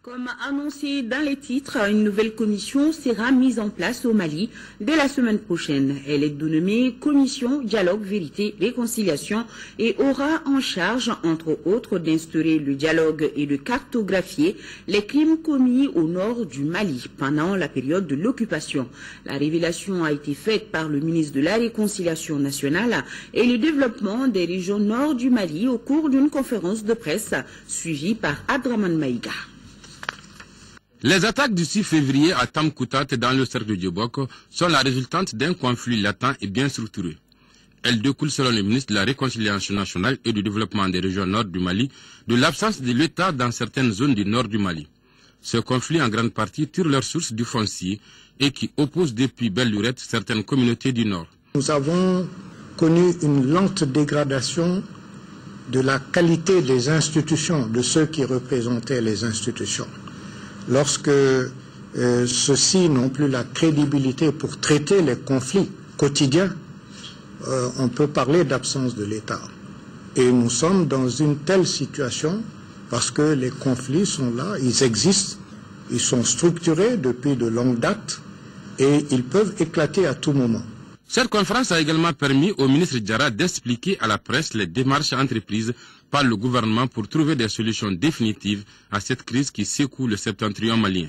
Comme annoncé dans les titres, une nouvelle commission sera mise en place au Mali dès la semaine prochaine. Elle est dénommée Commission Dialogue, Vérité, Réconciliation et aura en charge, entre autres, d'instaurer le dialogue et de cartographier les crimes commis au nord du Mali pendant la période de l'occupation. La révélation a été faite par le ministre de la Réconciliation nationale et le développement des régions nord du Mali au cours d'une conférence de presse suivie par Adraman Maïga. Les attaques du 6 février à Tamkoutat dans le cercle de Diobok sont la résultante d'un conflit latent et bien structuré. Elles découlent, selon le ministre de la Réconciliation nationale et du développement des régions nord du Mali, de l'absence de l'État dans certaines zones du nord du Mali. Ce conflit, en grande partie, tire leur source du foncier et qui oppose depuis belle lurette certaines communautés du nord. Nous avons connu une lente dégradation de la qualité des institutions, de ceux qui représentaient les institutions. Lorsque ceux-ci n'ont plus la crédibilité pour traiter les conflits quotidiens, on peut parler d'absence de l'État. Et nous sommes dans une telle situation parce que les conflits sont là, ils existent, ils sont structurés depuis de longues dates et ils peuvent éclater à tout moment. Cette conférence a également permis au ministre Diarra d'expliquer à la presse les démarches entreprises par le gouvernement pour trouver des solutions définitives à cette crise qui secoue le septentrion malien.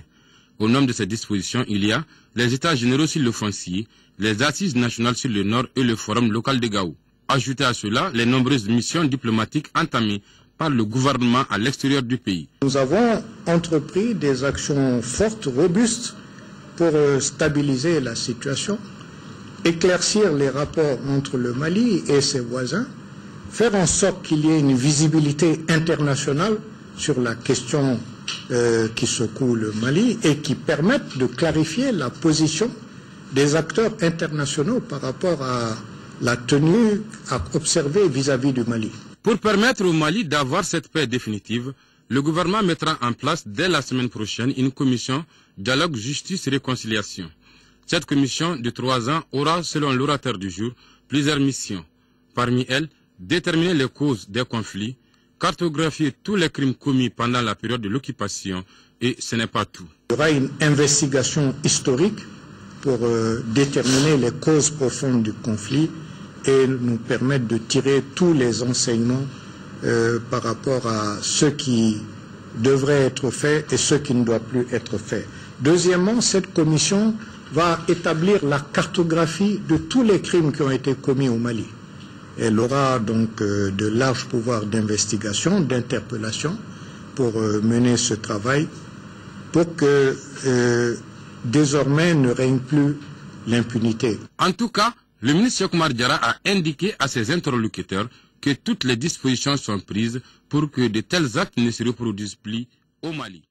Au nom de ces dispositions, il y a les États généraux sur le foncier, les assises nationales sur le nord et le forum local de Gao. Ajoutez à cela les nombreuses missions diplomatiques entamées par le gouvernement à l'extérieur du pays. Nous avons entrepris des actions fortes, robustes, pour stabiliser la situation, éclaircir les rapports entre le Mali et ses voisins, faire en sorte qu'il y ait une visibilité internationale sur la question qui secoue le Mali et qui permette de clarifier la position des acteurs internationaux par rapport à la tenue à observer vis-à-vis du Mali. Pour permettre au Mali d'avoir cette paix définitive, le gouvernement mettra en place dès la semaine prochaine une commission Dialogue, Justice et Réconciliation. Cette commission de 3 ans aura, selon l'orateur du jour, plusieurs missions. Parmi elles, déterminer les causes des conflits, cartographier tous les crimes commis pendant la période de l'occupation, et ce n'est pas tout. Il y aura une investigation historique pour déterminer les causes profondes du conflit et nous permettre de tirer tous les enseignements par rapport à ce qui devrait être fait et ce qui ne doit plus être fait. Deuxièmement, cette commission va établir la cartographie de tous les crimes qui ont été commis au Mali. Elle aura donc de larges pouvoirs d'investigation, d'interpellation pour mener ce travail pour que désormais ne règne plus l'impunité. En tout cas, le ministre Cheikh Oumar Diarra a indiqué à ses interlocuteurs que toutes les dispositions sont prises pour que de tels actes ne se reproduisent plus au Mali.